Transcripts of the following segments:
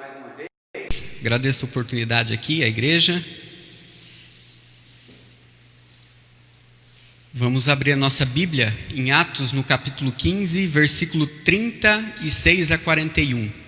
mais uma vez. Agradeço a oportunidade aqui, à igreja. Vamos abrir a nossa Bíblia em Atos, no capítulo 15, versículo 36 a 41.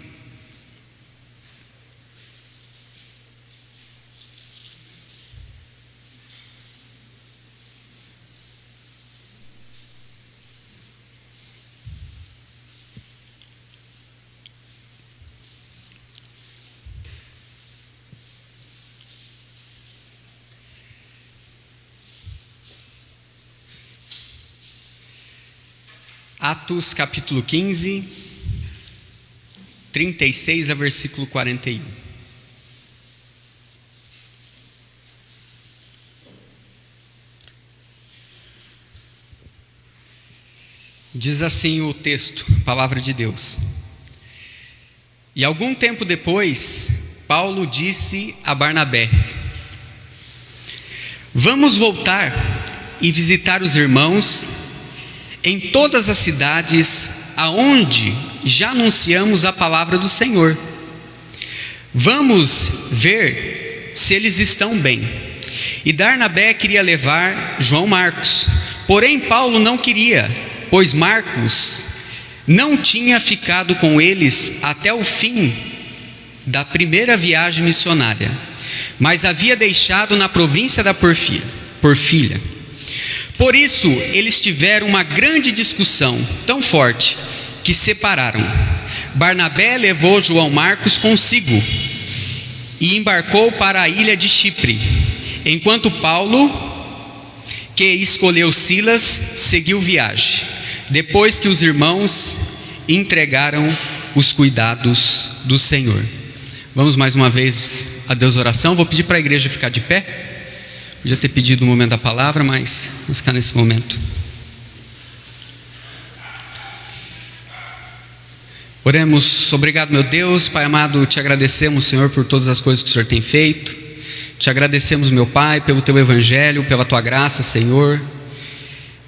Atos capítulo 15, 36 a versículo 41. Diz assim o texto, palavra de Deus. E algum tempo depois, Paulo disse a Barnabé: vamos voltar e visitar os irmãos em todas as cidades aonde já anunciamos a palavra do Senhor. Vamos ver se eles estão bem. E Barnabé queria levar João Marcos, porém Paulo não queria, pois Marcos não tinha ficado com eles até o fim da primeira viagem missionária, mas havia deixado na província da Porfília. Por isso, eles tiveram uma grande discussão, tão forte, que separaram. Barnabé levou João Marcos consigo e embarcou para a ilha de Chipre, enquanto Paulo, que escolheu Silas, seguiu viagem, depois que os irmãos entregaram os cuidados do Senhor. Vamos mais uma vez a Deus oração. Vou pedir para a igreja ficar de pé. Podia ter pedido o momento da palavra, mas vamos ficar nesse momento. Oremos. Obrigado, meu Deus, Pai amado, te agradecemos, Senhor, por todas as coisas que o Senhor tem feito. Te agradecemos, meu Pai, pelo teu evangelho, pela tua graça, Senhor.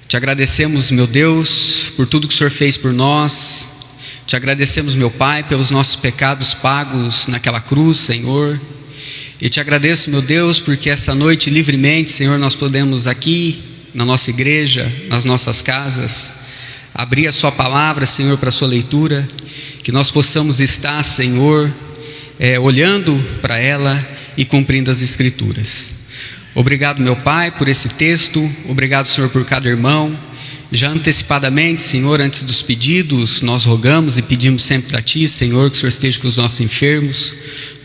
Te agradecemos, meu Deus, por tudo que o Senhor fez por nós. Te agradecemos, meu Pai, pelos nossos pecados pagos naquela cruz, Senhor. E te agradeço, meu Deus, porque essa noite, livremente, Senhor, nós podemos aqui, na nossa igreja, nas nossas casas, abrir a sua palavra, Senhor, para a sua leitura, que nós possamos estar, Senhor, olhando para ela e cumprindo as Escrituras. Obrigado, meu Pai, por esse texto. Obrigado, Senhor, por cada irmão. Já antecipadamente, Senhor, antes dos pedidos, nós rogamos e pedimos sempre a Ti, Senhor, que o Senhor esteja com os nossos enfermos,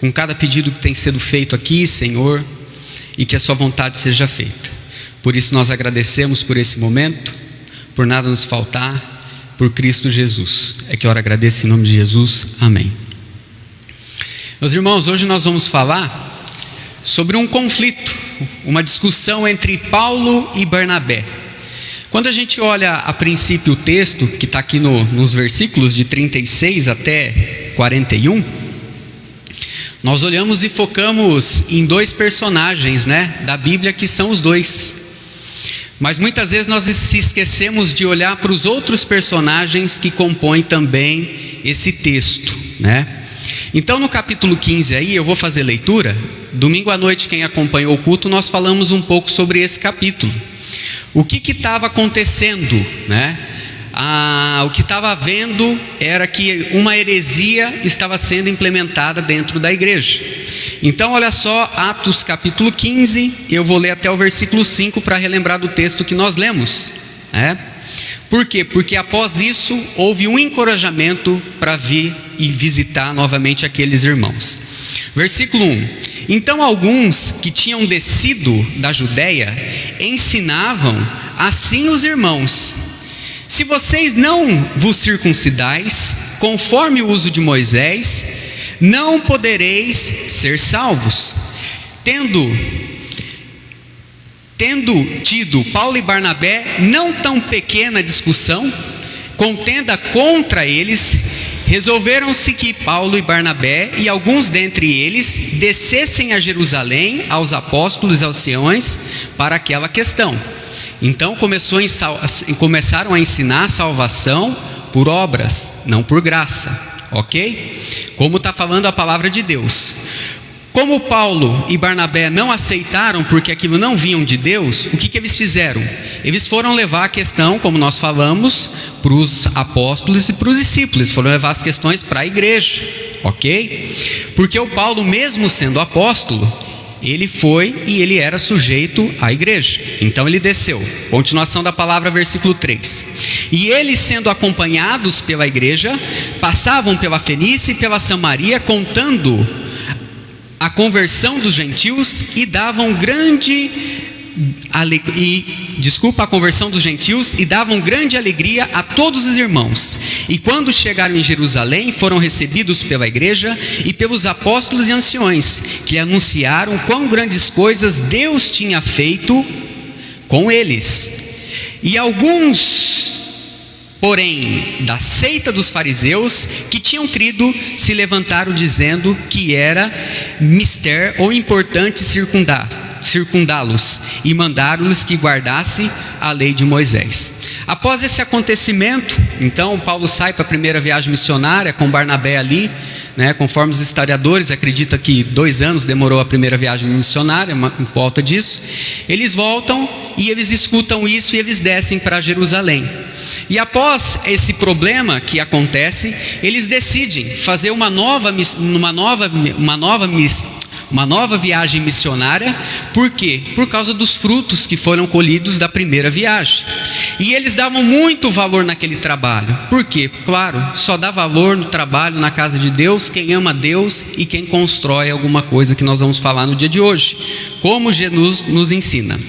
com cada pedido que tem sido feito aqui, Senhor, e que a Sua vontade seja feita. Por isso nós agradecemos por esse momento, por nada nos faltar, por Cristo Jesus. É que eu agradeço em nome de Jesus. Amém. Meus irmãos, hoje nós vamos falar sobre um conflito, uma discussão entre Paulo e Barnabé. Quando a gente olha a princípio o texto, que está aqui nos versículos de 36 até 41, nós olhamos e focamos em dois personagens, da Bíblia, que são os dois. Mas muitas vezes nós se esquecemos de olhar para os outros personagens que compõem também esse texto, Então no capítulo 15 aí, eu vou fazer leitura. Domingo à noite, quem acompanhou o culto, nós falamos um pouco sobre esse capítulo. O que estava acontecendo, o que estava havendo era que uma heresia estava sendo implementada dentro da igreja. Então olha só, Atos capítulo 15, eu vou ler até o versículo 5 para relembrar do texto que nós lemos. Por quê? Porque após isso houve um encorajamento para vir e visitar novamente aqueles irmãos. Versículo 1: então alguns que tinham descido da Judéia ensinavam assim os irmãos: se vocês não vos circuncidais, conforme o uso de Moisés, não podereis ser salvos. Tendo tido Paulo e Barnabé não tão pequena discussão, contenda contra eles, resolveram-se que Paulo e Barnabé e alguns dentre eles descessem a Jerusalém aos apóstolos e aos anciões para aquela questão. Então começaram a ensinar a salvação por obras, não por graça. ok? Como está falando a palavra de Deus. Como Paulo e Barnabé não aceitaram porque aquilo não vinham de Deus, o que eles fizeram? Eles foram levar a questão, como nós falamos, para os apóstolos e para os discípulos, foram levar as questões para a igreja, ok? Porque o Paulo, mesmo sendo apóstolo, ele foi e ele era sujeito à igreja. Então ele desceu. Continuação da palavra, versículo 3. E eles, sendo acompanhados pela igreja, passavam pela Fenícia e pela Samaria, contando a conversão dos gentios e davam grande a conversão dos gentios e davam grande alegria a todos os irmãos. E quando chegaram em Jerusalém, foram recebidos pela igreja e pelos apóstolos e anciões, que anunciaram quão grandes coisas Deus tinha feito com eles. E alguns, porém, da seita dos fariseus, que tinham crido, se levantaram dizendo que era mister ou importante circundá-los, e mandaram-lhes que guardasse a lei de Moisés. Após esse acontecimento, então Paulo sai para a primeira viagem missionária com Barnabé ali, né, conforme os historiadores acreditam que 2 anos demorou a primeira viagem missionária, em volta disso. Eles voltam e eles escutam isso e eles descem para Jerusalém. E após esse problema que acontece, eles decidem fazer uma nova viagem missionária. Por quê? Por causa dos frutos que foram colhidos da primeira viagem. E eles davam muito valor naquele trabalho. Por quê? Claro, só dá valor no trabalho na casa de Deus quem ama Deus e quem constrói alguma coisa que nós vamos falar no dia de hoje, como Jesus nos ensina.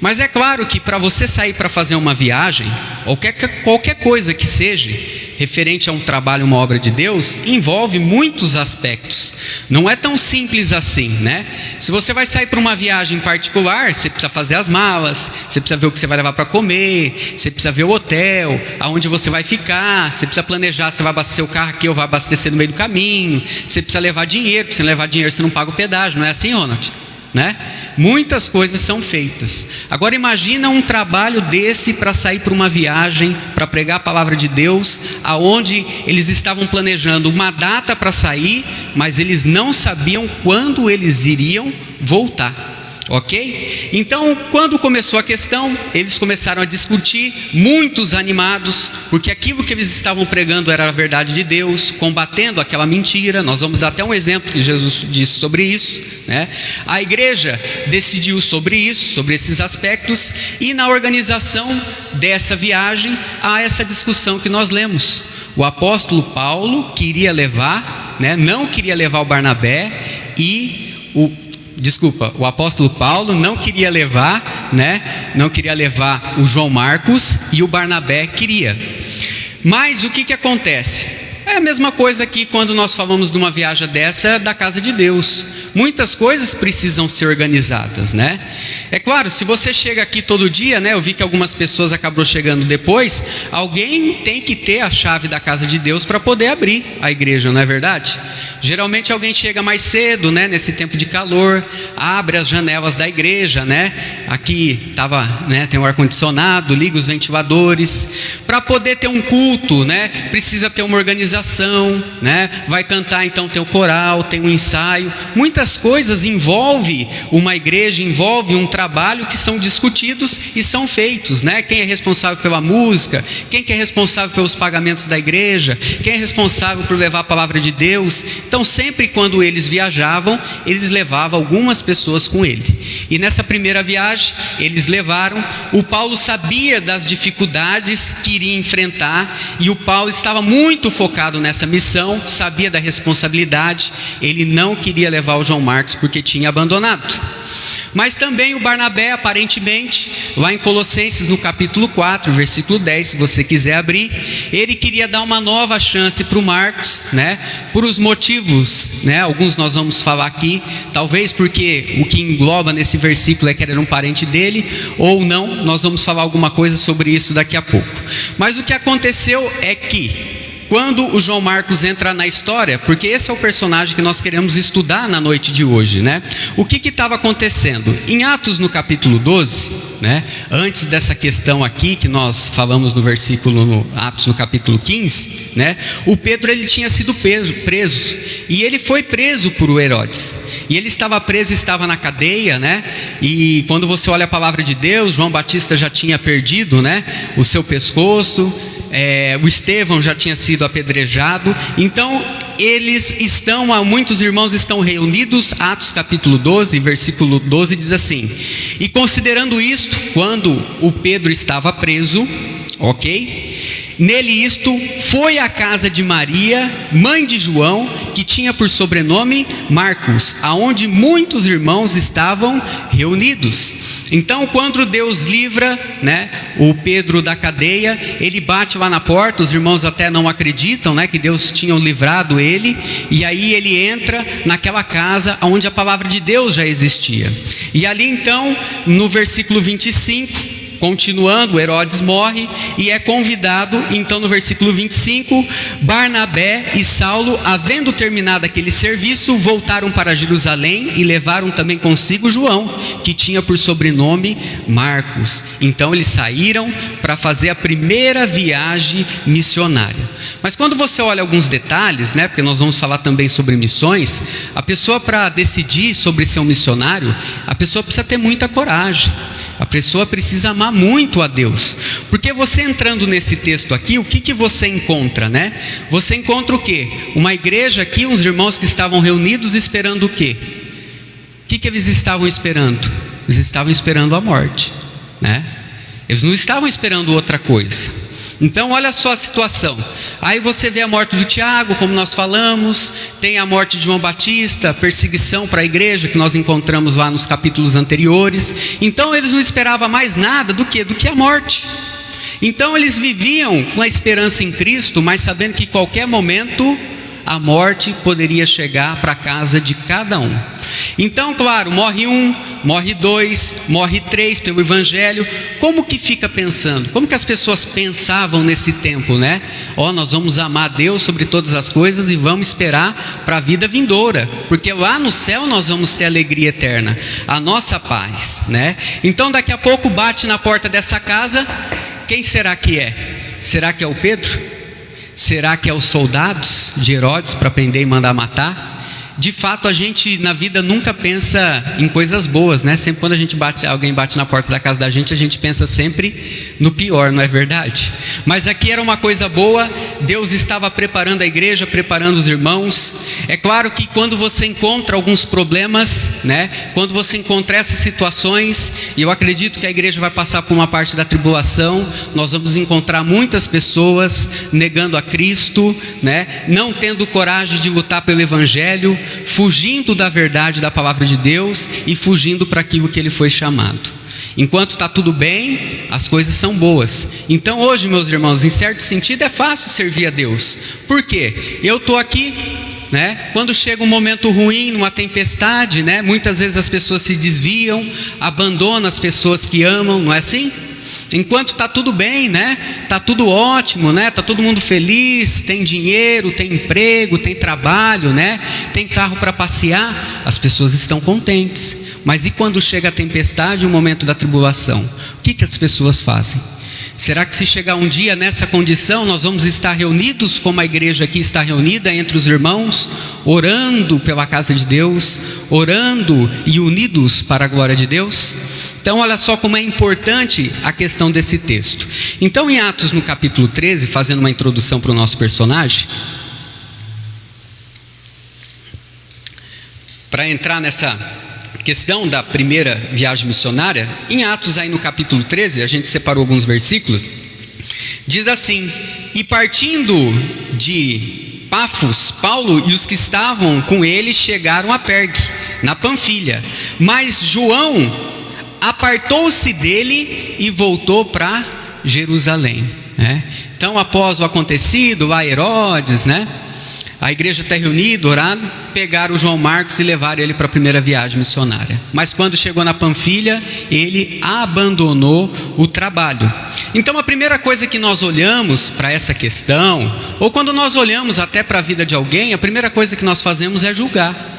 Mas é claro que para você sair para fazer uma viagem, ou qualquer coisa que seja referente a um trabalho, uma obra de Deus, envolve muitos aspectos. Não é tão simples assim, né? Se você vai sair para uma viagem particular, você precisa fazer as malas, você precisa ver o que você vai levar para comer, você precisa ver o hotel, aonde você vai ficar, você precisa planejar, você vai abastecer o carro aqui ou vai abastecer no meio do caminho, você precisa levar dinheiro, se você não levar dinheiro você não paga o pedágio, não é assim, Ronald? Né? Muitas coisas são feitas. Agora imagina um trabalho desse para sair para uma viagem, para pregar a palavra de Deus, aonde eles estavam planejando uma data para sair, mas eles não sabiam quando eles iriam voltar. Ok? Então, quando começou a questão, eles começaram a discutir, muitos animados, porque aquilo que eles estavam pregando era a verdade de Deus, combatendo aquela mentira. Nós vamos dar até um exemplo que Jesus disse sobre isso, né? A igreja decidiu sobre isso, sobre esses aspectos, e na organização dessa viagem há essa discussão que nós lemos. O apóstolo Paulo queria levar, né? Não queria levar o Barnabé o apóstolo Paulo não queria levar, né? Não queria levar o João Marcos, e o Barnabé queria. Mas o que acontece? É a mesma coisa que quando nós falamos de uma viagem dessa da casa de Deus. Muitas coisas precisam ser organizadas, né? É claro, se você chega aqui todo dia, né? Eu vi que algumas pessoas acabaram chegando depois. Alguém tem que ter a chave da casa de Deus para poder abrir a igreja, não é verdade? Geralmente alguém chega mais cedo, né? Nesse tempo de calor, abre as janelas da igreja, né? Aqui tem um ar-condicionado, liga os ventiladores. Para poder ter um culto, né? Precisa ter uma organização, né? Vai cantar, então tem o coral, tem um ensaio. Muitas coisas envolve uma igreja, envolve um trabalho que são discutidos e são feitos, né? Quem é responsável pela música, quem que é responsável pelos pagamentos da igreja, quem é responsável por levar a palavra de Deus. Então sempre quando eles viajavam, eles levavam algumas pessoas com ele. E nessa primeira viagem, eles levaram. O Paulo sabia das dificuldades que iria enfrentar, e o Paulo estava muito focado nessa missão, sabia da responsabilidade. Ele não queria levar o João Marcos porque tinha abandonado. Mas também o Barnabé, aparentemente, lá em Colossenses, no capítulo 4, versículo 10, se você quiser abrir, ele queria dar uma nova chance para o Marcos, né? Por os motivos, né? Alguns nós vamos falar aqui, talvez porque o que engloba nesse versículo é que ele era um parente dele, ou não, nós vamos falar alguma coisa sobre isso daqui a pouco. Mas o que aconteceu é que quando o João Marcos entra na história, porque esse é o personagem que nós queremos estudar na noite de hoje, né? O que estava acontecendo? Em Atos no capítulo 12, né? Antes dessa questão aqui que nós falamos no versículo, no Atos no capítulo 15, né? O Pedro, ele tinha sido preso, e ele foi preso por Herodes, e ele estava preso, estava na cadeia, né? E quando você olha a palavra de Deus, João Batista já tinha perdido, né, o seu pescoço, o Estevão já tinha sido apedrejado. Então muitos irmãos estão reunidos. Atos capítulo 12, versículo 12 diz assim: e considerando isto, quando o Pedro estava preso, nele isto, foi à casa de Maria, mãe de João, que tinha por sobrenome Marcos, aonde muitos irmãos estavam reunidos. Então, quando Deus livra, né, o Pedro da cadeia, ele bate lá na porta. Os irmãos até não acreditam, né, que Deus tinha livrado ele, e aí ele entra naquela casa onde a palavra de Deus já existia. E ali então, no versículo 25, continuando, Herodes morre e é convidado. Então no versículo 25, Barnabé e Saulo, havendo terminado aquele serviço, voltaram para Jerusalém e levaram também consigo João, que tinha por sobrenome Marcos. Então eles saíram para fazer a primeira viagem missionária. Mas quando você olha alguns detalhes, né, porque nós vamos falar também sobre missões, a pessoa, para decidir sobre ser um missionário, a pessoa precisa ter muita coragem. A pessoa precisa amar muito a Deus, porque você entrando nesse texto aqui, o que você encontra, né? Você encontra o quê? Uma igreja aqui, uns irmãos que estavam reunidos esperando o quê? O que eles estavam esperando? Eles estavam esperando a morte, né? Eles não estavam esperando outra coisa. Então olha só a situação. Aí você vê a morte do Tiago, como nós falamos, tem a morte de João Batista, perseguição para a igreja, que nós encontramos lá nos capítulos anteriores. Então eles não esperavam mais nada do que a morte. Então eles viviam com a esperança em Cristo, mas sabendo que em qualquer momento a morte poderia chegar para a casa de cada um. Então, claro, morre um, morre dois, morre três pelo Evangelho. Como que fica pensando? Como que as pessoas pensavam nesse tempo, né? Nós vamos amar Deus sobre todas as coisas e vamos esperar para a vida vindoura, porque lá no céu nós vamos ter alegria eterna, a nossa paz, né? Então daqui a pouco bate na porta dessa casa. Quem será que é? Será que é o Pedro? Será que é os soldados de Herodes para prender e mandar matar? De fato, a gente na vida nunca pensa em coisas boas, né? Sempre quando alguém bate na porta da casa da gente pensa sempre no pior, não é verdade? Mas aqui era uma coisa boa. Deus estava preparando a igreja, preparando os irmãos. É claro que quando você encontra alguns problemas, né? Quando você encontra essas situações, e eu acredito que a igreja vai passar por uma parte da tribulação, nós vamos encontrar muitas pessoas negando a Cristo, né? Não tendo coragem de lutar pelo Evangelho, fugindo da verdade da palavra de Deus e fugindo para aquilo que ele foi chamado. Enquanto está tudo bem, as coisas são boas. Então hoje, meus irmãos, em certo sentido é fácil servir a Deus. Por quê? Eu estou aqui, né? Quando chega um momento ruim, numa tempestade, né? Muitas vezes as pessoas se desviam, abandonam as pessoas que amam, não é assim? Enquanto está tudo bem, né? Está tudo ótimo, né? Está todo mundo feliz, tem dinheiro, tem emprego, tem trabalho, né? Tem carro para passear, as pessoas estão contentes. Mas e quando chega a tempestade, o momento da tribulação? O que as pessoas fazem? Será que se chegar um dia nessa condição, nós vamos estar reunidos como a igreja aqui está reunida entre os irmãos, orando pela casa de Deus, orando e unidos para a glória de Deus? Então olha só como é importante a questão desse texto. Então em Atos no capítulo 13, fazendo uma introdução para o nosso personagem, para entrar nessa questão da primeira viagem missionária, em Atos aí no capítulo 13, a gente separou alguns versículos, diz assim: e partindo de Pafos, Paulo e os que estavam com ele chegaram a Pergue, na Panfilha, mas João apartou-se dele e voltou para Jerusalém, né? Então após o acontecido, lá Herodes, né? A igreja está reunida, orando, pegaram o João Marcos e levaram ele para a primeira viagem missionária. Mas quando chegou na Panfilha, ele abandonou o trabalho. Então a primeira coisa que nós olhamos para essa questão, ou quando nós olhamos até para a vida de alguém, a primeira coisa que nós fazemos é julgar.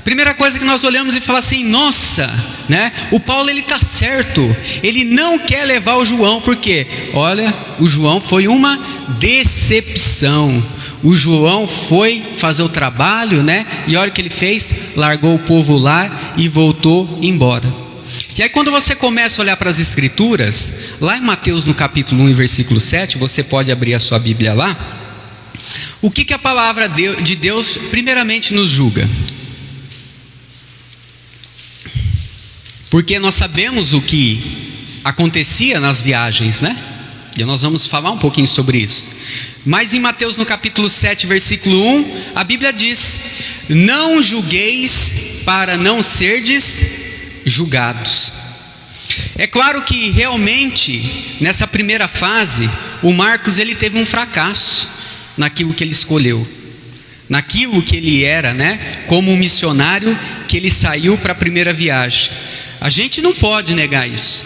Primeira coisa que nós olhamos e falamos assim, nossa, né? O Paulo ele está certo, ele não quer levar o João, porque, olha, o João foi uma decepção. O João foi fazer o trabalho, né? E olha o que ele fez, largou o povo lá e voltou embora. E aí quando você começa a olhar para as escrituras, lá em Mateus no capítulo 1 e versículo 7, você pode abrir a sua Bíblia lá. O que a palavra de Deus primeiramente nos julga? Porque nós sabemos o que acontecia nas viagens, né? E nós vamos falar um pouquinho sobre isso. Mas em Mateus no capítulo 7, versículo 1, a Bíblia diz: não julgueis para não serdes julgados. É claro que realmente, nessa primeira fase, o Marcos ele teve um fracasso naquilo que ele escolheu. Naquilo que ele era, né? Como um missionário que ele saiu para a primeira viagem. A gente não pode negar isso.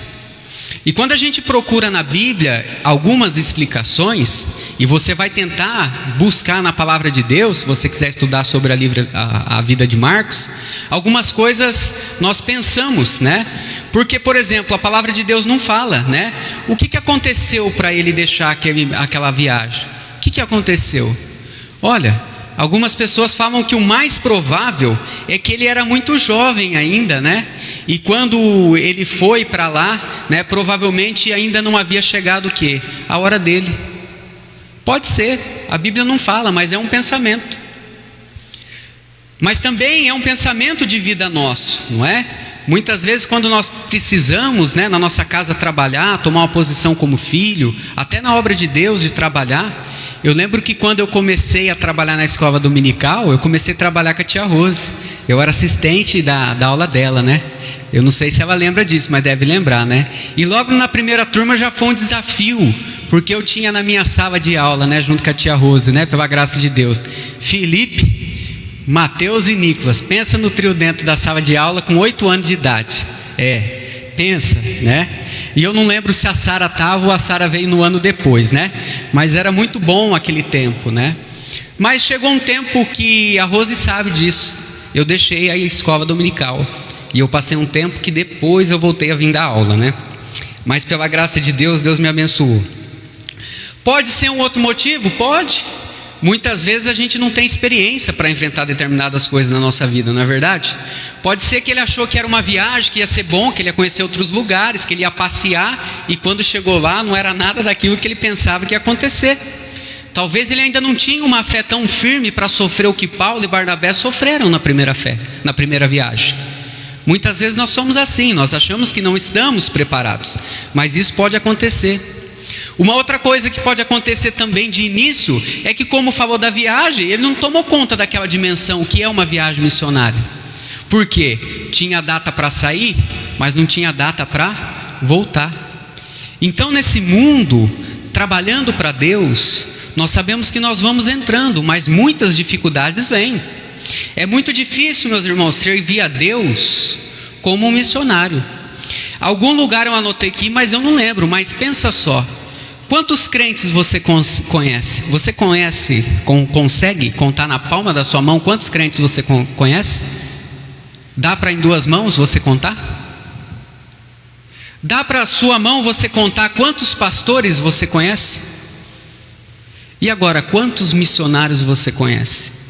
E quando a gente procura na Bíblia algumas explicações, e você vai tentar buscar na palavra de Deus, se você quiser estudar sobre a vida de Marcos, algumas coisas nós pensamos, né? Porque, por exemplo, a palavra de Deus não fala, né? O que aconteceu para ele deixar aquela viagem? O que aconteceu? Olha, algumas pessoas falam que o mais provável é que ele era muito jovem ainda, né? E quando ele foi para lá, né, provavelmente ainda não havia chegado o quê? A hora dele. Pode ser, a Bíblia não fala, mas é um pensamento. Mas também é um pensamento de vida nosso, não é? Muitas vezes quando nós precisamos, né, na nossa casa trabalhar, tomar uma posição como filho, até na obra de Deus de trabalhar. Eu lembro que quando eu comecei a trabalhar na escola dominical, eu comecei a trabalhar com a tia Rose. Eu era assistente da aula dela, né? Eu não sei se ela lembra disso, mas deve lembrar, né? E logo na primeira turma já foi um desafio, porque eu tinha na minha sala de aula, né, junto com a tia Rose, né, pela graça de Deus, Felipe, Mateus e Nicolas. Pensa no trio dentro da sala de aula com 8 anos de idade. Pensa, né? E eu não lembro se a Sara estava ou a Sara veio no ano depois, né? Mas era muito bom aquele tempo, né? Mas chegou um tempo que a Rose sabe disso. Eu deixei a escola dominical. E eu passei um tempo que depois eu voltei a vir dar aula, né? Mas pela graça de Deus, Deus me abençoou. Pode ser um outro motivo? Pode. Muitas vezes a gente não tem experiência para enfrentar determinadas coisas na nossa vida, não é verdade? Pode ser que ele achou que era uma viagem, que ia ser bom, que ele ia conhecer outros lugares, que ele ia passear, e quando chegou lá não era nada daquilo que ele pensava que ia acontecer. Talvez ele ainda não tinha uma fé tão firme para sofrer o que Paulo e Barnabé sofreram na primeira viagem. Muitas vezes nós somos assim, nós achamos que não estamos preparados, mas isso pode acontecer. Uma outra coisa que pode acontecer também de início é que, como falou da viagem, ele não tomou conta daquela dimensão que é uma viagem missionária. Por quê? Tinha data para sair, mas não tinha data para voltar. Então, nesse mundo, trabalhando para Deus, nós sabemos que nós vamos entrando, mas muitas dificuldades vêm. É muito difícil, meus irmãos, servir a Deus como um missionário. Algum lugar eu anotei aqui, mas eu não lembro. Mas pensa só, quantos crentes você conhece? Você consegue contar na palma da sua mão quantos crentes você conhece? Dá para em 2 mãos você contar? Dá para a sua mão você contar quantos pastores você conhece? E agora, quantos missionários você conhece?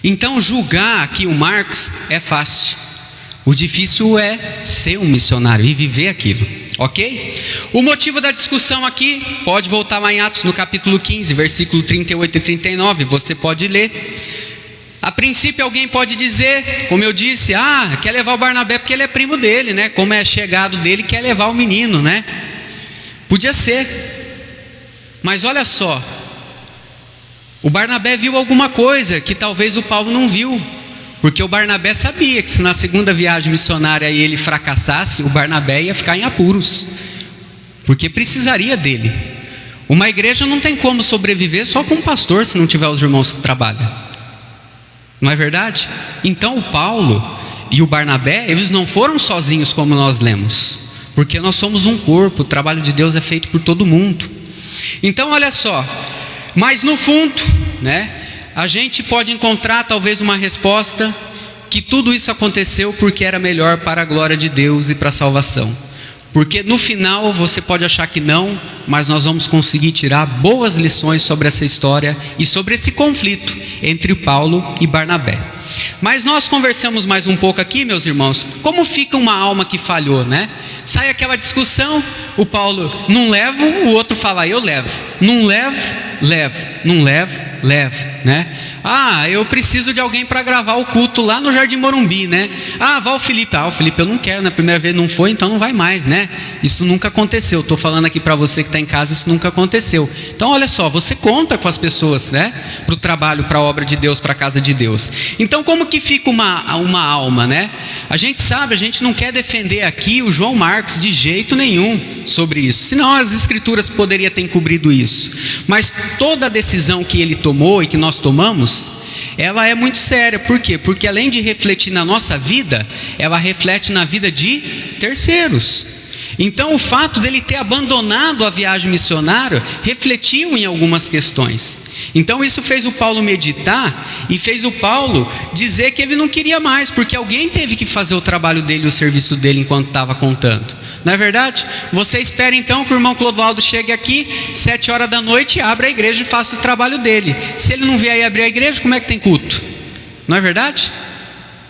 Então julgar aqui o Marcos é fácil. O difícil é ser um missionário e viver aquilo, ok? O motivo da discussão aqui, pode voltar lá em Atos no capítulo 15, versículo 38 e 39, você pode ler. A princípio alguém pode dizer, como eu disse, quer levar o Barnabé porque ele é primo dele, né? Como é chegado dele, quer levar o menino, né? Podia ser. Mas olha só, o Barnabé viu alguma coisa que talvez o Paulo não viu, porque o Barnabé sabia que se na segunda viagem missionária ele fracassasse, o Barnabé ia ficar em apuros, porque precisaria dele. Uma igreja não tem como sobreviver só com um pastor se não tiver os irmãos que trabalham, não é verdade? Então o Paulo e o Barnabé, eles não foram sozinhos como nós lemos, porque nós somos um corpo, o trabalho de Deus é feito por todo mundo. Então olha só, mas no fundo, né, a gente pode encontrar talvez uma resposta que tudo isso aconteceu porque era melhor para a glória de Deus e para a salvação. Porque no final você pode achar que não, mas nós vamos conseguir tirar boas lições sobre essa história e sobre esse conflito entre Paulo e Barnabé. Mas nós conversamos mais um pouco aqui, meus irmãos, como fica uma alma que falhou, né? Sai aquela discussão, o Paulo não leva, o outro fala eu levo, não levo, levo, não levo, levo, né? Ah, eu preciso de alguém para gravar o culto lá no Jardim Morumbi, né? Ah, vai o Felipe. Ah, o Felipe eu não quero, na primeira vez não foi, então não vai mais, né? Isso nunca aconteceu, estou falando aqui para você que está em casa, isso nunca aconteceu. Então olha só, você conta com as pessoas, né? Para o trabalho, para a obra de Deus, para a casa de Deus. Então como que fica uma alma, né? A gente sabe, a gente não quer defender aqui o João Marcos de jeito nenhum sobre isso, senão as escrituras poderiam ter encobrido isso. Mas toda a decisão que ele tomou e que nós tomamos, ela é muito séria. Por quê? Porque além de refletir na nossa vida, ela reflete na vida de terceiros. Então o fato dele ter abandonado a viagem missionária refletiu em algumas questões. Então isso fez o Paulo meditar e fez o Paulo dizer que ele não queria mais, porque alguém teve que fazer o trabalho dele, o serviço dele enquanto estava contando. Não é verdade? Você espera então que o irmão Clodoaldo chegue aqui 7 horas da noite, abra a igreja e faça o trabalho dele. Se ele não vier aí abrir a igreja, como é que tem culto? Não é verdade?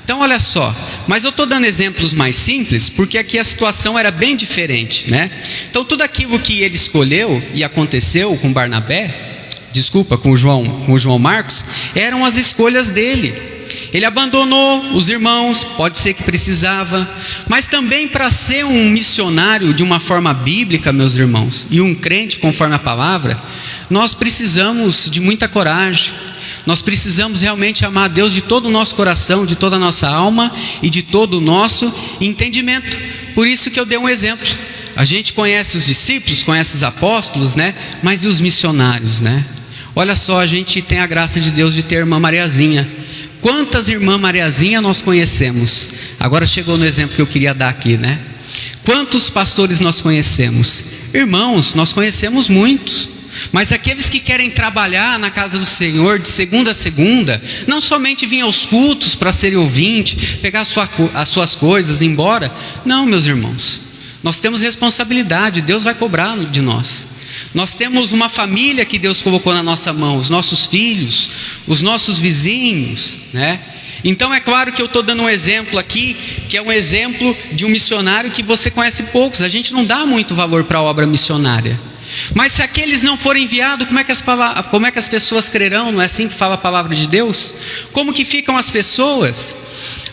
Então olha só, mas eu estou dando exemplos mais simples, porque aqui a situação era bem diferente, né? Então tudo aquilo que ele escolheu e aconteceu com com o João Marcos, eram as escolhas dele. Ele abandonou os irmãos, pode ser que precisava, mas também para ser um missionário de uma forma bíblica, meus irmãos, e um crente conforme a palavra, nós precisamos de muita coragem. Nós precisamos realmente amar a Deus de todo o nosso coração, de toda a nossa alma e de todo o nosso entendimento. Por isso que eu dei um exemplo. A gente conhece os discípulos, conhece os apóstolos, né? Mas e os missionários, né? Olha só, a gente tem a graça de Deus de ter a irmã Mariazinha. Quantas irmãs Mariazinha nós conhecemos? Agora chegou no exemplo que eu queria dar aqui, né? Quantos pastores nós conhecemos? Irmãos, nós conhecemos muitos. Mas aqueles que querem trabalhar na casa do Senhor de segunda a segunda, não somente vir aos cultos para serem ouvinte, pegar as suas coisas e ir embora. Não, meus irmãos, nós temos responsabilidade, Deus vai cobrar de nós. Nós temos uma família que Deus colocou na nossa mão, os nossos filhos, os nossos vizinhos, né? Então é claro que eu estou dando um exemplo aqui, que é um exemplo de um missionário que você conhece poucos. A gente não dá muito valor para a obra missionária. Mas se aqueles não forem enviados, como é que as pessoas crerão? Não é assim que fala a palavra de Deus? Como que ficam as pessoas?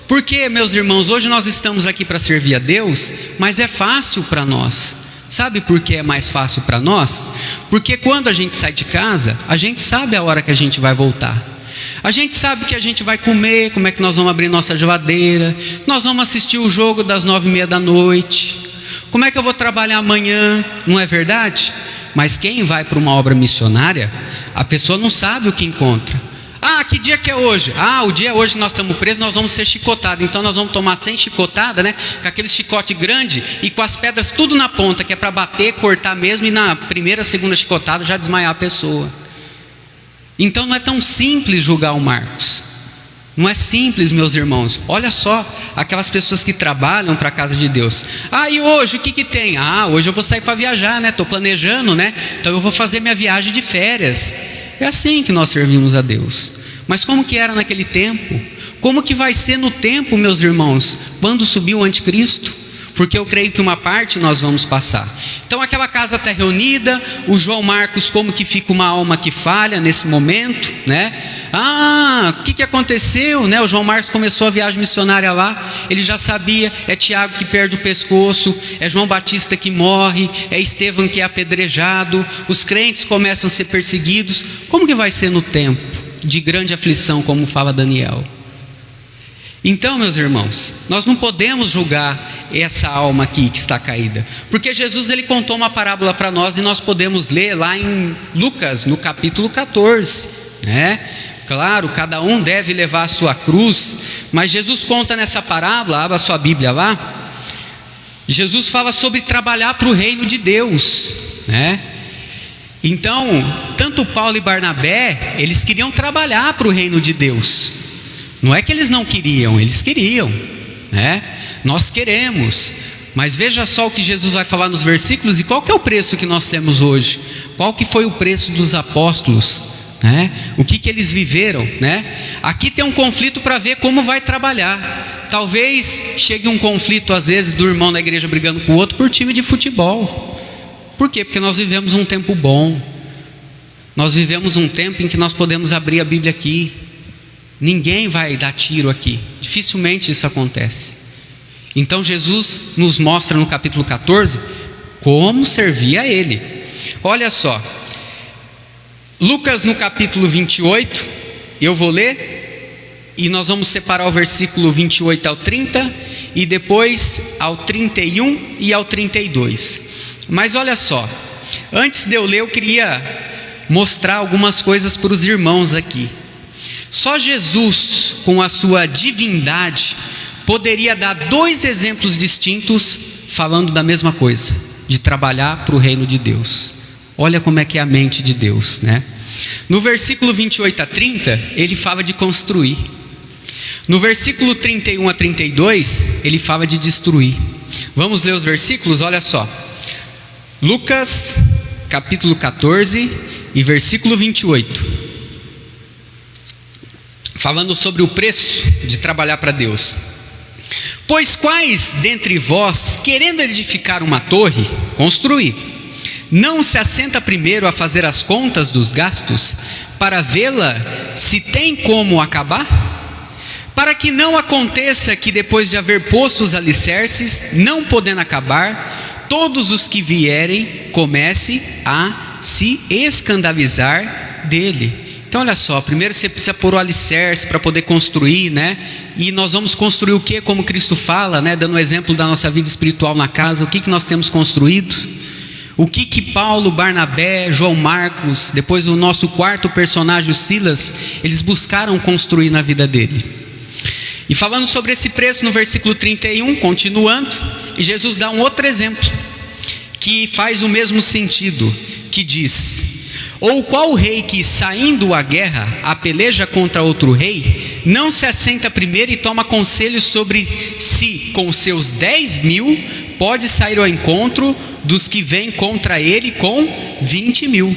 Porque, meus irmãos, hoje nós estamos aqui para servir a Deus, mas é fácil para nós. Sabe por que é mais fácil para nós? Porque quando a gente sai de casa, a gente sabe a hora que a gente vai voltar. A gente sabe que a gente vai comer, como é que nós vamos abrir nossa geladeira, nós vamos assistir o jogo das 9h30 da noite. Como é que eu vou trabalhar amanhã? Não é verdade? Mas quem vai para uma obra missionária, a pessoa não sabe o que encontra. Ah, que dia que é hoje? Ah, o dia é hoje que nós estamos presos, nós vamos ser chicotados. Então nós vamos tomar 100 chicotadas, né? Com aquele chicote grande e com as pedras tudo na ponta, que é para bater, cortar mesmo, e na primeira, segunda chicotada já desmaiar a pessoa. Então não é tão simples julgar o Marcos. Não é simples, meus irmãos. Olha só, aquelas pessoas que trabalham para a casa de Deus. Ah, e hoje o que tem? Ah, hoje eu vou sair para viajar, né? Estou planejando, né? Então eu vou fazer minha viagem de férias. É assim que nós servimos a Deus. Mas como que era naquele tempo? Como que vai ser no tempo, meus irmãos, quando subir o anticristo? Porque eu creio que uma parte nós vamos passar. Então aquela casa está reunida, o João Marcos, como que fica uma alma que falha nesse momento, né? Ah, o que aconteceu, né? O João Marcos começou a viagem missionária lá, ele já sabia, é Tiago que perde o pescoço, é João Batista que morre, é Estevão que é apedrejado, os crentes começam a ser perseguidos. Como que vai ser no tempo de grande aflição, como fala Daniel? Então, meus irmãos, nós não podemos julgar essa alma aqui que está caída, porque Jesus ele contou uma parábola para nós e nós podemos ler lá em Lucas, no capítulo 14, né? Claro, cada um deve levar a sua cruz, mas Jesus conta nessa parábola, abra sua Bíblia lá, Jesus fala sobre trabalhar para o reino de Deus, né? Então, tanto Paulo e Barnabé, eles queriam trabalhar para o reino de Deus. Não é que eles não queriam, eles queriam, né? Nós queremos. Mas veja só o que Jesus vai falar nos versículos. E qual que é o preço que nós temos hoje? Qual que foi o preço dos apóstolos, né? O que eles viveram, né? Aqui tem um conflito para ver como vai trabalhar. Talvez chegue um conflito às vezes do irmão da igreja brigando com o outro por time de futebol. Por quê? Porque nós vivemos um tempo bom. Nós vivemos um tempo em que nós podemos abrir a Bíblia aqui. Ninguém vai dar tiro aqui. Dificilmente isso acontece. Então Jesus nos mostra no capítulo 14 como servir a Ele. Olha só, Lucas no capítulo 28, eu vou ler e nós vamos separar o versículo 28 ao 30 e depois ao 31 e ao 32. Mas olha só, antes de eu ler eu queria mostrar algumas coisas para os irmãos aqui. Só Jesus, com a sua divindade, poderia dar dois exemplos distintos falando da mesma coisa, de trabalhar para o reino de Deus. Olha como é que é a mente de Deus, né? No versículo 28 a 30, ele fala de construir. No versículo 31 a 32, ele fala de destruir. Vamos ler os versículos? Olha só. Lucas, capítulo 14 e versículo 28. Falando sobre o preço de trabalhar para Deus. Pois quais dentre vós, querendo edificar uma torre, construir, não se assenta primeiro a fazer as contas dos gastos, para vê-la se tem como acabar? Para que não aconteça que depois de haver posto os alicerces, não podendo acabar, todos os que vierem comecem a se escandalizar dele. Então olha só, primeiro você precisa pôr o alicerce para poder construir, né? E nós vamos construir o que? Como Cristo fala, né? Dando um exemplo da nossa vida espiritual na casa, o que nós temos construído? O que Paulo, Barnabé, João Marcos, depois o nosso quarto personagem, o Silas, eles buscaram construir na vida dele. E falando sobre esse preço no versículo 31, continuando, e Jesus dá um outro exemplo, que faz o mesmo sentido, que diz: ou qual rei que, saindo à guerra, a peleja contra outro rei, não se assenta primeiro e toma conselho sobre se, com seus 10.000, pode sair ao encontro dos que vêm contra ele com 20.000.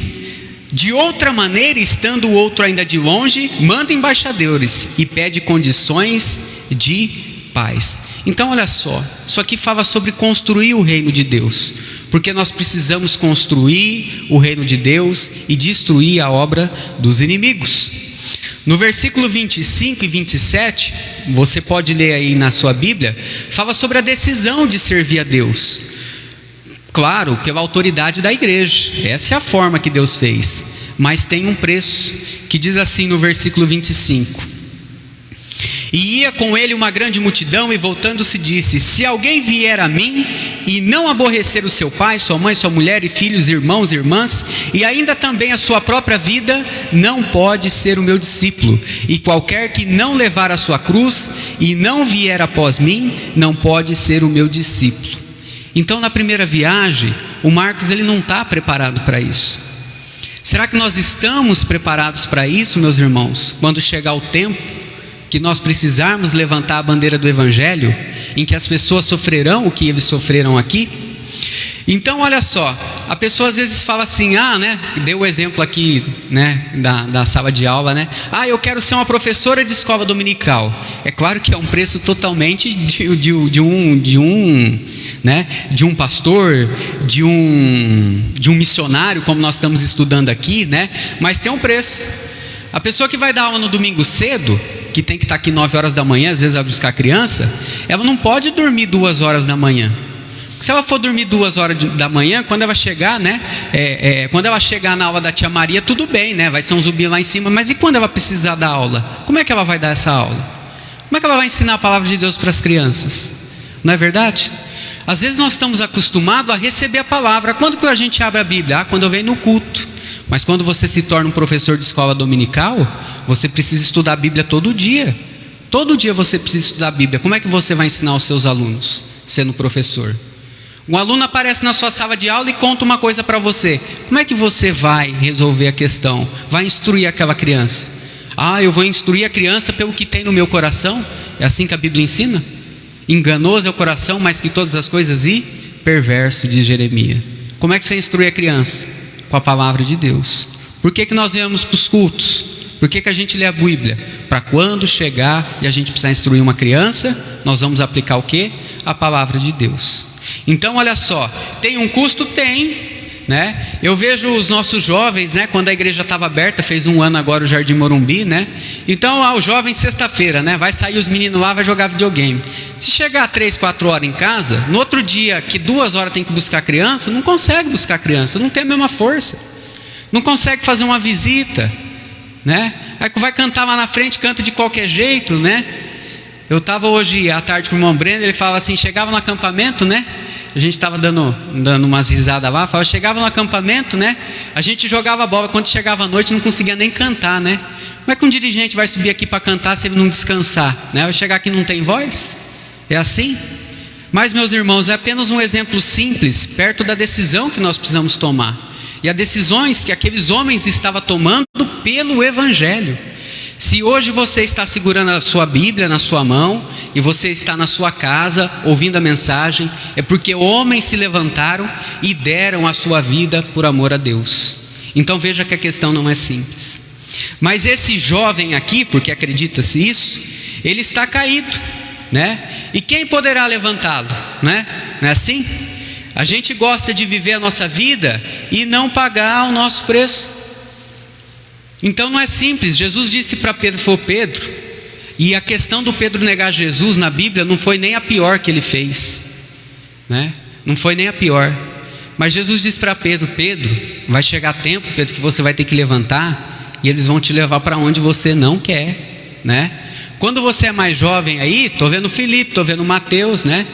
De outra maneira, estando o outro ainda de longe, manda embaixadores e pede condições de paz. Então olha só, isso aqui fala sobre construir o reino de Deus, porque nós precisamos construir o reino de Deus e destruir a obra dos inimigos. No versículo 25 e 27, você pode ler aí na sua Bíblia, fala sobre a decisão de servir a Deus. Claro, pela autoridade da igreja, essa é a forma que Deus fez, mas tem um preço, que diz assim no versículo 25: e ia com ele uma grande multidão, e voltando-se disse: se alguém vier a mim, e não aborrecer o seu pai, sua mãe, sua mulher, e filhos, irmãos e irmãs, e ainda também a sua própria vida, não pode ser o meu discípulo. E qualquer que não levar a sua cruz, e não vier após mim, não pode ser o meu discípulo. Então na primeira viagem, o Marcos ele não está preparado para isso. Será que nós estamos preparados para isso, meus irmãos? Quando chegar o tempo que nós precisarmos levantar a bandeira do Evangelho, em que as pessoas sofrerão o que eles sofreram aqui? Então olha só, a pessoa às vezes fala assim, né, deu o exemplo aqui, né, da sala de aula, né, eu quero ser uma professora de escola dominical. É claro que é um preço totalmente de um pastor, de um missionário, como nós estamos estudando aqui, né, mas tem um preço. A pessoa que vai dar aula no domingo cedo, que tem que estar aqui 9 horas da manhã, às vezes vai buscar a criança, ela não pode dormir 2 horas da manhã. Se ela for dormir 2 horas da manhã, quando ela chegar, né, quando ela chegar na aula da tia Maria, tudo bem, né, vai ser um zumbi lá em cima, mas e quando ela precisar dar aula? Como é que ela vai dar essa aula? Como é que ela vai ensinar a palavra de Deus para as crianças? Não é verdade? Às vezes nós estamos acostumados a receber a palavra. Quando que a gente abre a Bíblia? Quando eu venho no culto. Mas quando você se torna um professor de escola dominical, você precisa estudar a Bíblia todo dia. Todo dia você precisa estudar a Bíblia. Como é que você vai ensinar os seus alunos, sendo professor? Um aluno aparece na sua sala de aula e conta uma coisa para você. Como é que você vai resolver a questão? Vai instruir aquela criança? Eu vou instruir a criança pelo que tem no meu coração? É assim que a Bíblia ensina? Enganoso é o coração mais que todas as coisas e perverso, diz Jeremias. Como é que você instrui a criança? Com a palavra de Deus. Por que nós viemos para os cultos? Por que a gente lê a Bíblia? Para quando chegar e a gente precisar instruir uma criança, nós vamos aplicar o quê? A palavra de Deus. Então olha só, tem um custo? Tem, né? Eu vejo os nossos jovens, né? Quando a igreja estava aberta, fez 1 ano agora o Jardim Morumbi, né? Então os jovens sexta-feira, né? Vai sair os meninos lá, vai jogar videogame. Se chegar 3, 4 horas em casa, no outro dia que 2 horas tem que buscar a criança, não consegue buscar a criança, não tem a mesma força, não consegue fazer uma visita, né? Aí vai cantar lá na frente, canta de qualquer jeito, né? Eu estava hoje à tarde com o irmão Breno, ele falava assim, chegava no acampamento, né? A gente estava dando umas risadas lá, falava, chegava no acampamento, né? A gente jogava bola, quando chegava à noite não conseguia nem cantar, né? Como é que um dirigente vai subir aqui para cantar se ele não descansar, né? Vai chegar aqui e não tem voz? É assim? Mas meus irmãos, é apenas um exemplo simples, perto da decisão que nós precisamos tomar. E as decisões que aqueles homens estavam tomando pelo Evangelho. Se hoje você está segurando a sua Bíblia na sua mão e você está na sua casa ouvindo a mensagem, é porque homens se levantaram e deram a sua vida por amor a Deus. Então veja que a questão não é simples. Mas esse jovem aqui, porque acredita-se isso, ele está caído, né? E quem poderá levantá-lo, né? Não é assim? A gente gosta de viver a nossa vida e não pagar o nosso preço. Então não é simples. Jesus disse para Pedro, foi Pedro, e a questão do Pedro negar Jesus na Bíblia não foi nem a pior que ele fez, né? Não foi nem a pior. Mas Jesus disse para Pedro, Pedro, vai chegar tempo, Pedro, que você vai ter que levantar e eles vão te levar para onde você não quer, né? Quando você é mais jovem aí, estou vendo o Felipe, estou vendo o Mateus, né?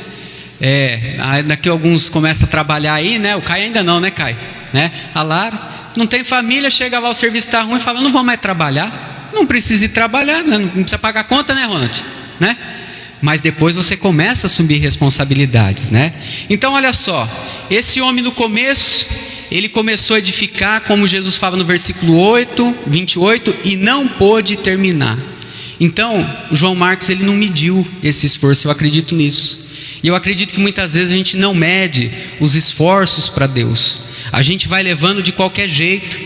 Daqui alguns começam a trabalhar aí, né? O Caio ainda não, né, Caio? Né? A Lara não tem família, chega lá, o serviço está ruim, fala, não vou mais trabalhar. Não precisa ir trabalhar, né? Não precisa pagar conta, né, Ronald? Né? Mas depois você começa a assumir responsabilidades, né? Então olha só, esse homem no começo, ele começou a edificar, como Jesus fala no versículo 28, e não pôde terminar. Então o João Marcos, ele não mediu esse esforço, eu acredito nisso. E eu acredito que muitas vezes a gente não mede os esforços para Deus. A gente vai levando de qualquer jeito.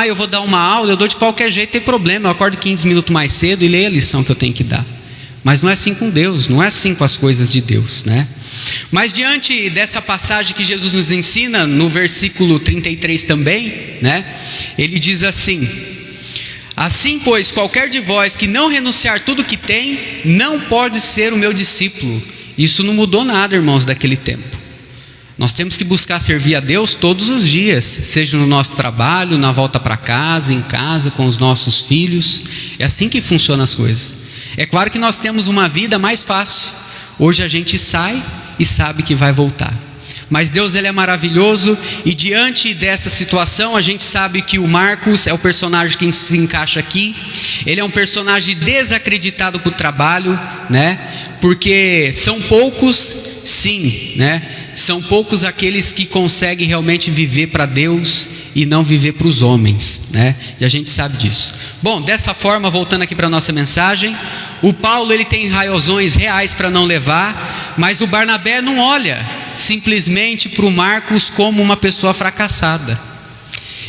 Eu vou dar uma aula, eu dou de qualquer jeito, tem problema, eu acordo 15 minutos mais cedo e leio a lição que eu tenho que dar. Mas não é assim com Deus, não é assim com as coisas de Deus, né? Mas diante dessa passagem que Jesus nos ensina, no versículo 33 também, né? Ele diz assim: assim pois, qualquer de vós que não renunciar tudo que tem, não pode ser o meu discípulo. Isso não mudou nada, irmãos, daquele tempo. Nós temos que buscar servir a Deus todos os dias, seja no nosso trabalho, na volta para casa, em casa, com os nossos filhos. É assim que funcionam as coisas. É claro que nós temos uma vida mais fácil. Hoje a gente sai e sabe que vai voltar. Mas Deus, ele é maravilhoso, e diante dessa situação a gente sabe que o Marcos é o personagem que se encaixa aqui. Ele é um personagem desacreditado para o trabalho, né? Porque são poucos, sim, né? São poucos aqueles que conseguem realmente viver para Deus e não viver para os homens, né? E a gente sabe disso. Bom, dessa forma, voltando aqui para a nossa mensagem, o Paulo, ele tem razões reais para não levar, mas o Barnabé não olha simplesmente para o Marcos como uma pessoa fracassada.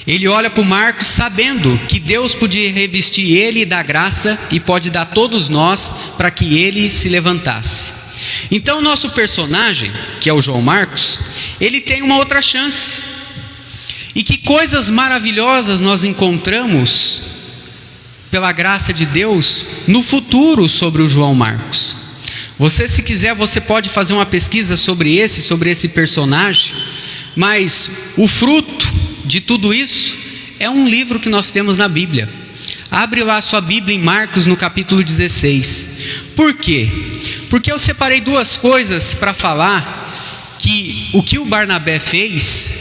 Ele olha para o Marcos sabendo que Deus podia revestir ele da graça e pode dar a todos nós para que ele se levantasse. Então o nosso personagem, que é o João Marcos, ele tem uma outra chance. E que coisas maravilhosas nós encontramos pela graça de Deus no futuro sobre o João Marcos. Você, se quiser, você pode fazer uma pesquisa sobre esse personagem, mas o fruto de tudo isso é um livro que nós temos na Bíblia. Abre lá a sua Bíblia em Marcos, no capítulo 16. Por quê? Porque eu separei duas coisas para falar que o Barnabé fez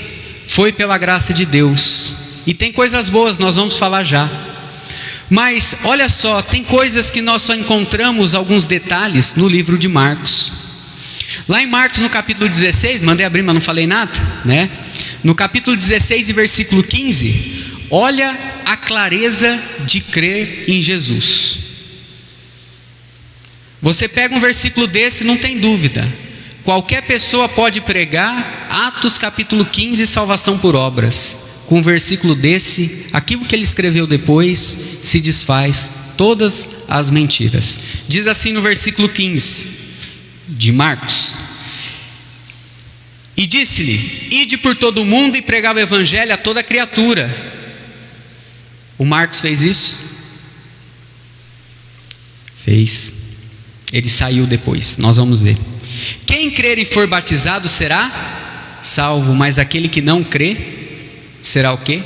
foi pela graça de Deus E tem coisas boas, nós vamos falar já. Mas olha só, tem coisas que nós só encontramos alguns detalhes no livro de Marcos. Lá em Marcos, no capítulo 16, mandei abrir, mas não falei nada, né? No capítulo 16 e versículo 15, olha a clareza de crer em Jesus. Você pega um versículo desse, não tem dúvida. Qualquer pessoa pode pregar Atos capítulo 15, salvação por obras. Com um versículo desse, aquilo que ele escreveu depois se desfaz todas as mentiras. Diz assim no versículo 15 de Marcos: e disse-lhe: ide por todo o mundo e pregai o evangelho a toda criatura. O Marcos fez isso? Fez. Ele saiu depois, nós vamos ver. Quem crer e for batizado será salvo, mas aquele que não crê será o quê?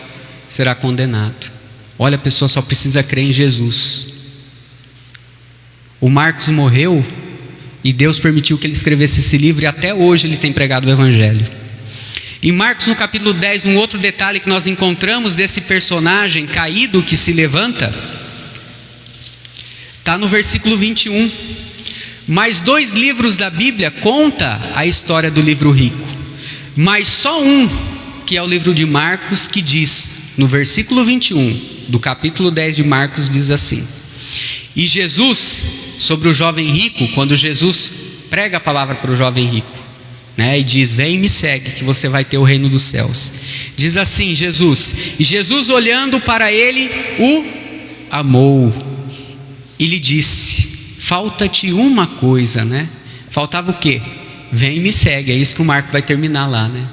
Será condenado. Olha, a pessoa só precisa crer em Jesus. O Marcos morreu e Deus permitiu que ele escrevesse esse livro, e até hoje ele tem pregado o evangelho. Em Marcos, no capítulo 10, um outro detalhe que nós encontramos desse personagem caído que se levanta, está no versículo 21. Mas 2 livros da Bíblia contam a história do livro rico, mas só um, que é o livro de Marcos, que diz, no versículo 21 do capítulo 10 de Marcos, diz assim: e Jesus, sobre o jovem rico, quando Jesus prega a palavra para o jovem rico, né, e diz: vem e me segue, que você vai ter o reino dos céus. Diz assim Jesus: e Jesus, olhando para ele, o amou e lhe disse: falta-te uma coisa, né? Faltava o quê? Vem e me segue. É isso que o Marcos vai terminar lá, né?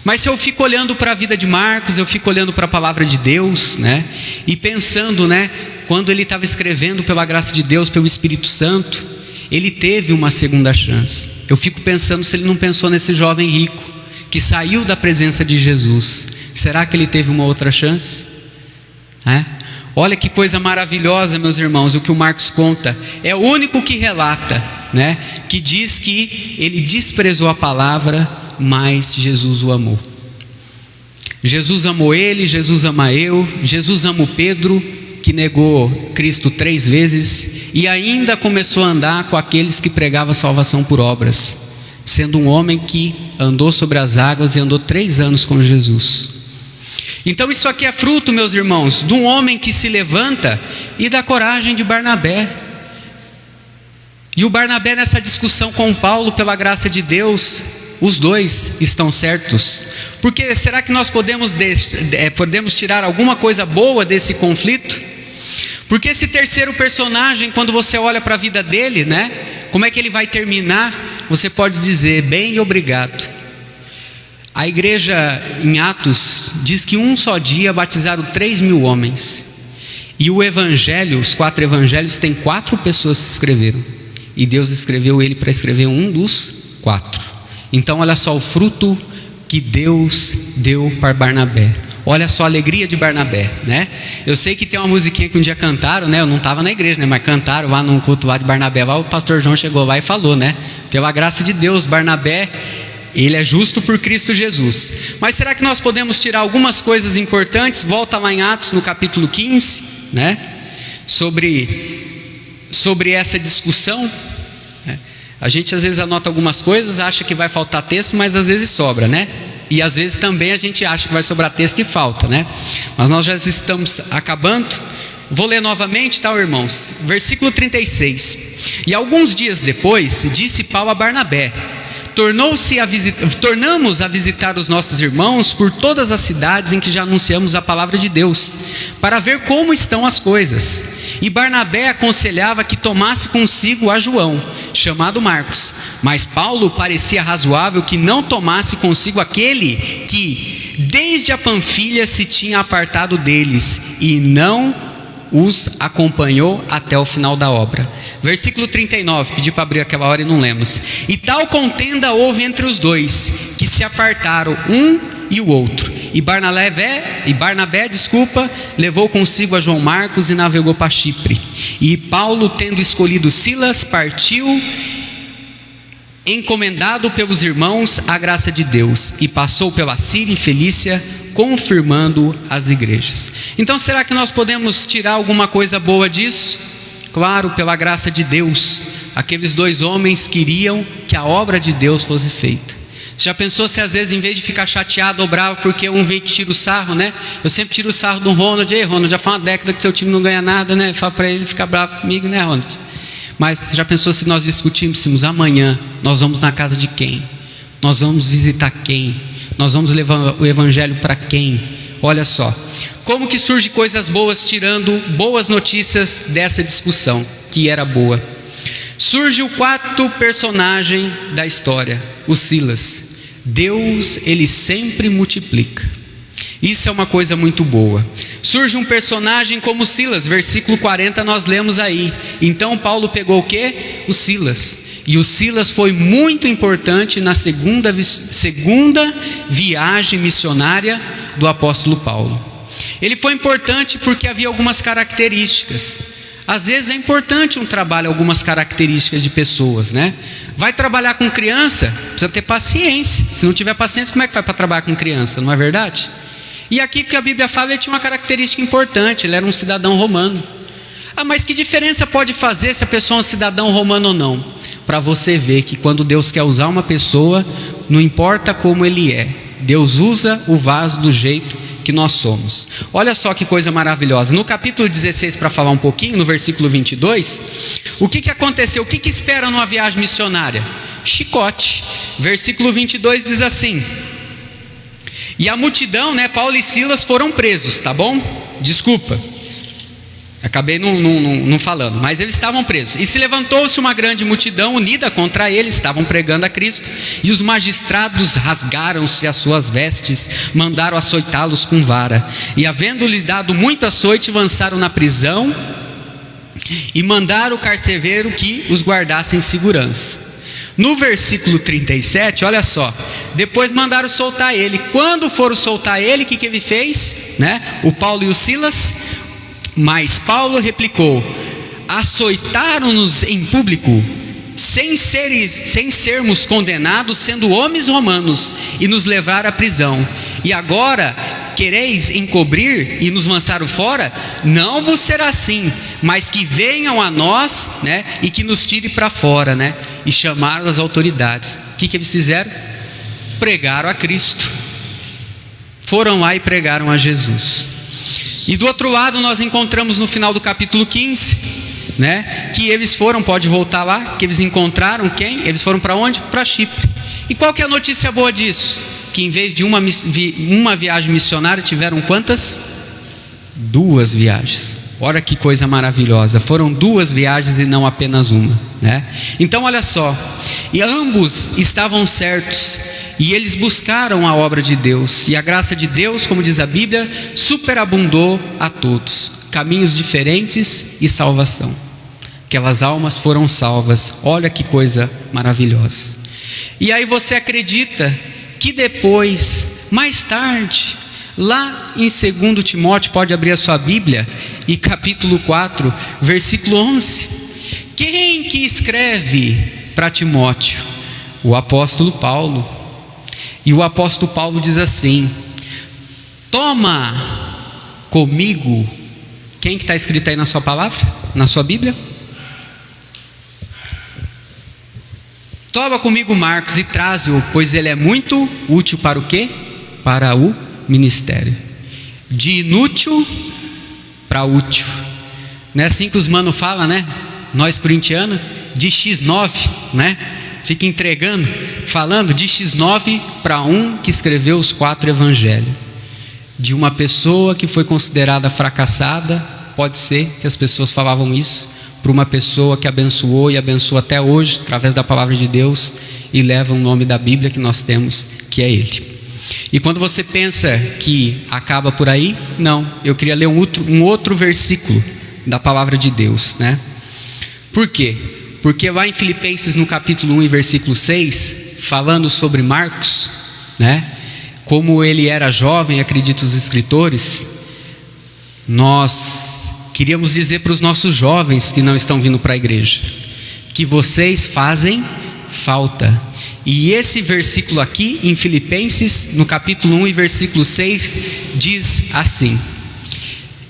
Mas se eu fico olhando para a vida de Marcos, eu fico olhando para a palavra de Deus, né? E pensando, né? Quando ele estava escrevendo pela graça de Deus, pelo Espírito Santo, ele teve uma segunda chance. Eu fico pensando se ele não pensou nesse jovem rico que saiu da presença de Jesus. Será que ele teve uma outra chance? Olha que coisa maravilhosa, meus irmãos, o que o Marcos conta. É o único que relata, né? Que diz que ele desprezou a palavra, mas Jesus o amou. Jesus amou ele, Jesus ama eu, Jesus ama o Pedro, que negou Cristo 3 vezes, e ainda começou a andar com aqueles que pregavam salvação por obras, sendo um homem que andou sobre as águas e andou 3 anos com Jesus. Então isso aqui é fruto, meus irmãos, de um homem que se levanta e da coragem de Barnabé. E o Barnabé, nessa discussão com Paulo, pela graça de Deus, os dois estão certos. Porque será que nós podemos tirar alguma coisa boa desse conflito? Porque esse terceiro personagem, quando você olha para a vida dele, né? Como é que ele vai terminar? Você pode dizer: bem, obrigado. A igreja em Atos diz que um só dia batizaram 3.000 homens. E o evangelho, os 4 evangelhos, tem 4 pessoas que escreveram. E Deus escreveu ele para escrever um dos 4. Então olha só o fruto que Deus deu para Barnabé. Olha só a alegria de Barnabé, né? Eu sei que tem uma musiquinha que um dia cantaram, né? Eu não estava na igreja, né? Mas cantaram lá num culto lá de Barnabé. Lá o pastor João chegou lá e falou, né? Pela graça de Deus, Barnabé, ele é justo por Cristo Jesus. Mas será que nós podemos tirar algumas coisas importantes? Volta lá em Atos, no capítulo 15, né? Sobre essa discussão. A gente às vezes anota algumas coisas, acha que vai faltar texto, mas às vezes sobra, né? E às vezes também a gente acha que vai sobrar texto e falta, né? Mas nós já estamos acabando. Vou ler novamente, tá, irmãos? Versículo 36. E alguns dias depois, disse Paulo a Barnabé: tornamos a visitar os nossos irmãos por todas as cidades em que já anunciamos a palavra de Deus, para ver como estão as coisas. E Barnabé aconselhava que tomasse consigo a João, chamado Marcos. Mas Paulo parecia razoável que não tomasse consigo aquele que desde a Panfilha se tinha apartado deles, e não os acompanhou até o final da obra. Versículo 39, pedi para abrir aquela hora e não lemos. E tal contenda houve entre os dois, que se apartaram um e o outro. E Barnabé, levou consigo a João Marcos e navegou para Chipre. E Paulo, tendo escolhido Silas, partiu, encomendado pelos irmãos à graça de Deus, e passou pela Síria e Felícia, confirmando as igrejas. Então, será que nós podemos tirar alguma coisa boa disso? Claro, pela graça de Deus, aqueles 2 homens queriam que a obra de Deus fosse feita. Você já pensou se às vezes, em vez de ficar chateado ou bravo porque um vem e tira o sarro, né? Eu sempre tiro o sarro do Ronald. Ei, Ronald, já faz uma década que seu time não ganha nada, né? Fala para ele ficar bravo comigo, né, Ronald? Mas você já pensou se nós discutíssemos amanhã, nós vamos na casa de quem? Nós vamos visitar quem? Nós vamos levar o evangelho para quem? Olha só, como que surge coisas boas tirando boas notícias dessa discussão, que era boa. Surge o 4º personagem da história, o Silas. Deus, ele sempre multiplica. Isso é uma coisa muito boa. Surge um personagem como Silas, versículo 40 nós lemos aí. Então Paulo pegou o quê? O Silas. E o Silas foi muito importante na segunda viagem missionária do apóstolo Paulo. Ele foi importante porque havia algumas características. Às vezes é importante um trabalho, algumas características de pessoas, né? Vai trabalhar com criança, precisa ter paciência. Se não tiver paciência, como é que vai para trabalhar com criança, não é verdade? E aqui que a Bíblia fala, ele tinha uma característica importante, ele era um cidadão romano. Ah, mas que diferença pode fazer se a pessoa é um cidadão romano ou não? Para você ver que quando Deus quer usar uma pessoa, não importa como ele é, Deus usa o vaso do jeito que nós somos. Olha só que coisa maravilhosa. No capítulo 16, para falar um pouquinho, no versículo 22, o que aconteceu? O que espera numa viagem missionária? Chicote. Versículo 22 diz assim: e a multidão, né, Paulo e Silas foram presos, tá bom? Desculpa, acabei não falando, mas eles estavam presos. E se levantou-se uma grande multidão unida contra eles, estavam pregando a Cristo. E os magistrados rasgaram-se as suas vestes, mandaram açoitá-los com vara. E havendo-lhes dado muito açoite, lançaram na prisão e mandaram o carcereiro que os guardasse em segurança. No versículo 37, olha só, depois mandaram soltar ele. Quando foram soltar ele, o que ele fez? Né? O Paulo e o Silas. Mas Paulo replicou: açoitaram-nos em público, sem sermos condenados, sendo homens romanos, e nos levaram à prisão. E agora quereis encobrir e nos lançaram fora? Não vos será assim, mas que venham a nós, né, e que nos tire para fora, né? E chamaram as autoridades. O que eles fizeram? Pregaram a Cristo. Foram lá e pregaram a Jesus. E do outro lado nós encontramos no final do capítulo 15, né, que eles foram, pode voltar lá, que eles encontraram quem? Eles foram para onde? Para Chipre. E qual que é a notícia boa disso? Que em vez de uma viagem missionária, tiveram quantas? 2 viagens. Olha que coisa maravilhosa, foram 2 viagens e não apenas uma, né? Então olha só, e ambos estavam certos, e eles buscaram a obra de Deus, e a graça de Deus, como diz a Bíblia, superabundou a todos. Caminhos diferentes e salvação. Aquelas almas foram salvas. Olha que coisa maravilhosa. E aí você acredita que depois, mais tarde, lá em 2 Timóteo, pode abrir a sua Bíblia, e capítulo 4, versículo 11, quem que escreve para Timóteo? O apóstolo Paulo. E o apóstolo Paulo diz assim: toma comigo, quem que está escrito aí na sua palavra, na sua Bíblia? Toma comigo Marcos e traze-o, pois ele é muito útil para o quê? Para o ministério. De inútil para útil. Não é assim que os manos falam, né? Nós corintianos, de X9, né? Fica entregando, falando de X9 para um que escreveu os 4 evangelhos. De uma pessoa que foi considerada fracassada, pode ser que as pessoas falavam isso, para uma pessoa que abençoou e abençoa até hoje, através da palavra de Deus, e leva o nome da Bíblia que nós temos, que é Ele. E quando você pensa que acaba por aí, não, eu queria ler um outro versículo da palavra de Deus, né? Por quê? Porque lá em Filipenses, no capítulo 1 e versículo 6, falando sobre Marcos, né, como ele era jovem, acredito os escritores, nós queríamos dizer para os nossos jovens que não estão vindo para a igreja, que vocês fazem falta. E esse versículo aqui, em Filipenses, no capítulo 1 e versículo 6, diz assim: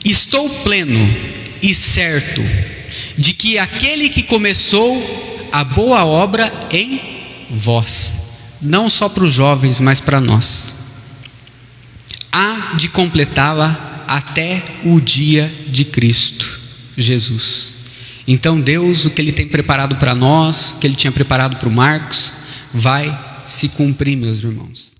estou pleno e certo de que aquele que começou a boa obra em vós, não só para os jovens, mas para nós, há de completá-la até o dia de Cristo Jesus. Então Deus, o que Ele tem preparado para nós, o que Ele tinha preparado para o Marcos, vai se cumprir, meus irmãos.